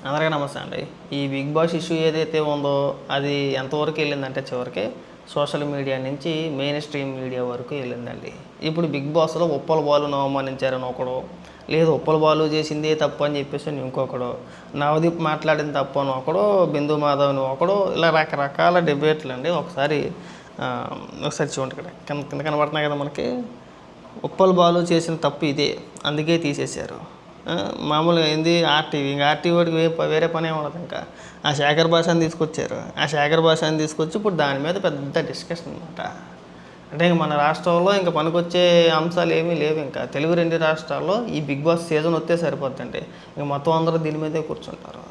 అందరికీ నమస్తే అండి. ఈ బిగ్ బాస్ ఇష్యూ ఏదైతే ఉందో అది ఎంతవరకు వెళ్ళిందంటే చివరికి సోషల్ మీడియా నుంచి మెయిన్ స్ట్రీమ్ మీడియా వరకు వెళ్ళిందండి. ఇప్పుడు బిగ్ బాస్లో ఉప్పల బాలును అవమానించారని ఒకడు, లేదు ఉప్పల బాలు చేసిందే తప్పు అని చెప్పేసి ఇంకొకడు, నవదీప్ మాట్లాడింది తప్పు అని ఒకడు, బిందు మాధవ్ని ఒకడు, ఇలా రకరకాల డిబేట్లు అండి. ఒకసారి చూడండి, ఇక్కడ కింద కనబడుతున్నాయి కదా మనకి. ఉప్పల బాలు చేసిన తప్పు ఇదే, అందుకే తీసేశారు. మామూలుగా ఏంది ఆర్టీవీ, ఇంకా ఆర్టీవీ వాడికి వేరే పని ఏమి ఉండదు. ఇంకా ఆ శేఖర్ భాషని తీసుకొచ్చారు. ఆ శేఖర్ భాషని తీసుకొచ్చి ఇప్పుడు దాని మీద పెద్ద డిస్కషన్ అనమాట. అంటే ఇంక మన రాష్ట్రంలో ఇంకా పనికొచ్చే అంశాలు ఏమీ లేవు. ఇంకా తెలుగు 2 రాష్ట్రాల్లో ఈ బిగ్ బాస్ సీజన్ వస్తే సరిపోద్దండి. ఇంక మొత్తం అందరూ దీని మీదే కూర్చుంటారు.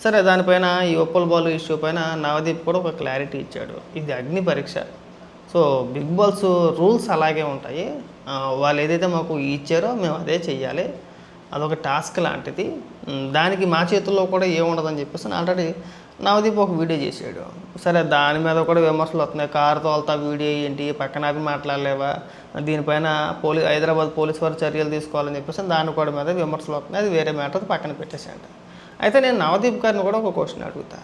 సరే, దానిపైన ఈ ఉప్పల బాలు ఇష్యూ పైన నవదీప్ కూడా ఒక క్లారిటీ ఇచ్చాడు. ఇది అగ్ని పరీక్ష. సో బిగ్ బాస్ రూల్స్ అలాగే ఉంటాయి. వాళ్ళు ఏదైతే మాకు ఇచ్చారో మేము అదే చెయ్యాలి. అదొక టాస్క్ లాంటిది. దానికి మా చేతుల్లో కూడా ఏముండదని చెప్పేసి ఆల్రెడీ నవదీప్ ఒక వీడియో చేసాడు. సరే, దాని మీద కూడా విమర్శలు వస్తున్నాయి. కారు తోలుతా వీడియో ఏంటి, పక్కన ఆపి మాట్లాడలేవా, దీనిపైన హైదరాబాద్ పోలీసు వారు చర్యలు తీసుకోవాలని చెప్పేసి దాని కూడా మీద విమర్శలు వస్తున్నాయి. అది వేరే మ్యాటర్, పక్కన పెట్టేసాడు. అయితే నేను నవదీప్ గారిని కూడా ఒక క్వశ్చన్ అడుగుతా.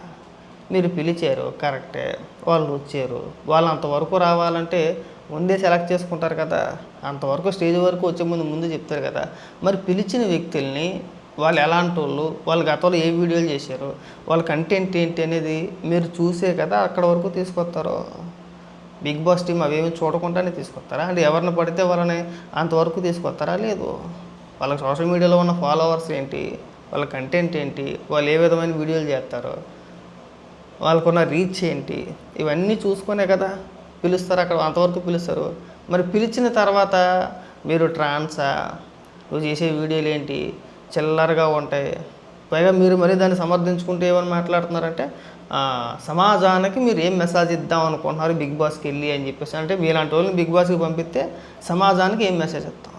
మీరు పిలిచారు, కరెక్టే, వాళ్ళు వచ్చారు. వాళ్ళు అంతవరకు రావాలంటే ముందే సెలెక్ట్ చేసుకుంటారు కదా. అంతవరకు స్టేజ్ వరకు వచ్చే ముందు చెప్తారు కదా. మరి పిలిచిన వ్యక్తుల్ని వాళ్ళు ఎలాంటి వాళ్ళు, వాళ్ళు గతంలో ఏ వీడియోలు చేశారు, వాళ్ళ కంటెంట్ ఏంటి అనేది మీరు చూసే కదా అక్కడ వరకు తీసుకొస్తారు. బిగ్ బాస్ టీం అవేమి చూడకుండానే తీసుకొస్తారా? అంటే ఎవరిని పడితే వాళ్ళని అంతవరకు తీసుకొస్తారా? లేదు. వాళ్ళకి సోషల్ మీడియాలో ఉన్న ఫాలోవర్స్ ఏంటి, వాళ్ళ కంటెంట్ ఏంటి, వాళ్ళు ఏ విధమైన వీడియోలు చేస్తారో, వాళ్ళకున్న రీచ్ ఏంటి, ఇవన్నీ చూసుకునే కదా పిలుస్తారు. అక్కడ అంతవరకు పిలుస్తారు. మరి పిలిచిన తర్వాత మీరు ట్రాన్సా, నువ్వు చేసే వీడియోలు ఏంటి, చిల్లరగా ఉంటాయి. పైగా మీరు మరీ దాన్ని సమర్థించుకుంటే ఏమని మాట్లాడుతున్నారంటే సమాజానికి మీరు ఏం మెసేజ్ ఇద్దాం అనుకుంటున్నారు బిగ్ బాస్కి వెళ్ళి అని చెప్పేసి. అంటే మీలాంటి వాళ్ళని బిగ్ బాస్కి పంపిస్తే సమాజానికి ఏం మెసేజ్ ఇస్తాం?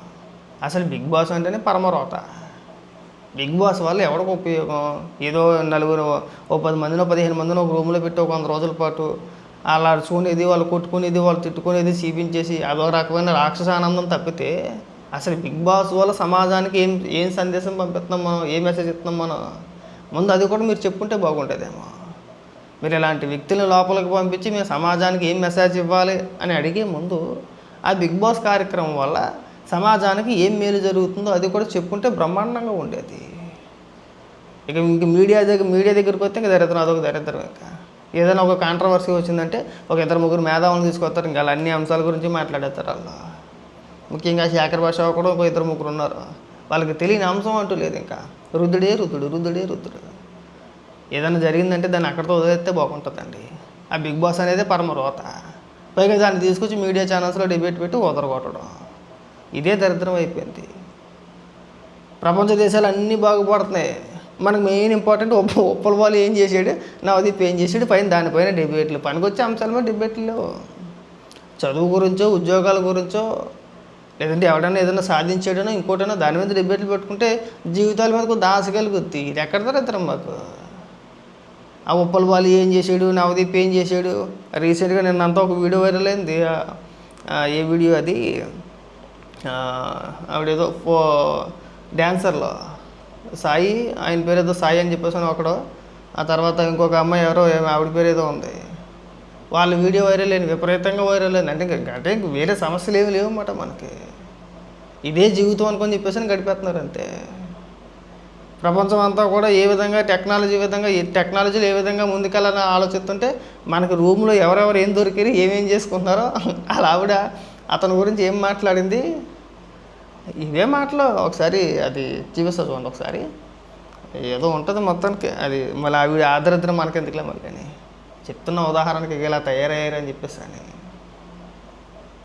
అసలు బిగ్ బాస్ అంటేనే పరమరోత. బిగ్ బాస్ వల్ల ఎవరికి ఉపయోగం? ఏదో నలుగురు, 10 మందినో 15 మందినో ఒక రూమ్లో పెట్టి 100 రోజుల పాటు వాళ్ళు అరుచుకునేది, వాళ్ళు కొట్టుకునేది, వాళ్ళు తిట్టుకునేది, చూపించేసి అదో రకమైన రాక్షస ఆనందం తప్పితే అసలు బిగ్ బాస్ వల్ల సమాజానికి ఏం సందేశం పంపిస్తున్నాం మనం, ఏ మెసేజ్ ఇస్తున్నాం మనం? ముందు అది కూడా మీరు చెప్పుకుంటే బాగుంటుందేమో. మీరు ఇలాంటి వ్యక్తులను లోపలికి పంపించి మేము సమాజానికి ఏం మెసేజ్ ఇవ్వాలి అని అడిగే ముందు ఆ బిగ్ బాస్ కార్యక్రమం వల్ల సమాజానికి ఏం మేలు జరుగుతుందో అది కూడా చెప్పుకుంటే బ్రహ్మాండంగా ఉండేది. ఇంక మీడియా దగ్గరికి వస్తే ఇంకా దరిద్రం, అదొక దరిద్రం. ఇంకా ఏదైనా ఒక కాంట్రవర్సీ వచ్చిందంటే ఒక 2-3 మేధావులను తీసుకొస్తారు. ఇంకా అన్ని అంశాల గురించి మాట్లాడేస్తారు వాళ్ళు. ముఖ్యంగా శేఖర్ భాష కూడా ఒక 2-3 ఉన్నారు. వాళ్ళకి తెలియని అంశం అంటూ లేదు. ఇంకా రుద్దుడే రుద్దుడు. ఏదైనా జరిగిందంటే దాన్ని అక్కడితో వదిలేస్తే బాగుంటుందండి. ఆ బిగ్ బాస్ అనేది పరమరోత. పైగా దాన్ని తీసుకొచ్చి మీడియా ఛానల్స్లో డిబేట్ పెట్టి కొట్టడం, ఇదే దరిద్రం అయిపోయింది. ప్రపంచ దేశాలు అన్నీ బాగుపడుతున్నాయి. మనకు మెయిన్ ఇంపార్టెంట్ ఉప్పల బాలు ఏం చేసాడు, నవదీప్ ఏం చేసాడు, దానిపైన డిబేట్లు, పనికొచ్చే అంశాల మీద డిబేట్లు. చదువు గురించో, ఉద్యోగాల గురించో, లేదంటే ఎవడైనా ఏదైనా సాధించాడనో ఇంకోటైనా దాని మీద డిబేట్లు పెట్టుకుంటే జీవితాల మీద కొంత ఆశ కలుగుద్ది. ఇది ఎక్కడ దరిద్రం మాకు? ఆ ఉప్పల బాలు ఏం చేసాడు, నవదీప్ ఏం చేసాడు? రీసెంట్గా నిన్నంతా ఒక వీడియో వైరల్ అయింది. ఏ వీడియో అది? ఆవిడేదో డ్యాన్సర్లో సాయి, ఆయన పేరు ఏదో సాయి అని చెప్పేసి ఒకడు, ఆ తర్వాత ఇంకొక అమ్మాయి ఎవరో ఆవిడ పేరు ఏదో ఉంది. వాళ్ళ వీడియో వైరల్ అయింది, విపరీతంగా వైరల్ అయింది. అంటే ఇంక వేరే సమస్యలు ఏమి లేవన్నమాట మనకి. ఇదే జీవితం అనుకొని చెప్పేసి గడిపేస్తున్నారు అంతే. ప్రపంచం అంతా కూడా ఏ విధంగా టెక్నాలజీలో ఏ విధంగా ముందుకెళ్ళాలని ఆలోచిస్తుంటే మనకి రూమ్లో ఎవరెవరు ఏం దొరికారు, ఏమేం చేసుకుంటున్నారో అలా ఆవిడ అతని గురించి ఏం మాట్లాడింది, ఇవే మాటలు. ఒకసారి అది చూపిస్తా చూడండి. ఒకసారి ఏదో ఉంటుంది మొత్తానికి. అది మళ్ళీ ఆవిడ ఆదరిద్రం మనకెందుకులే మళ్ళీ అని చెప్తున్న ఉదాహరణకి ఇలా తయారయ్యారని చెప్పేసి అని.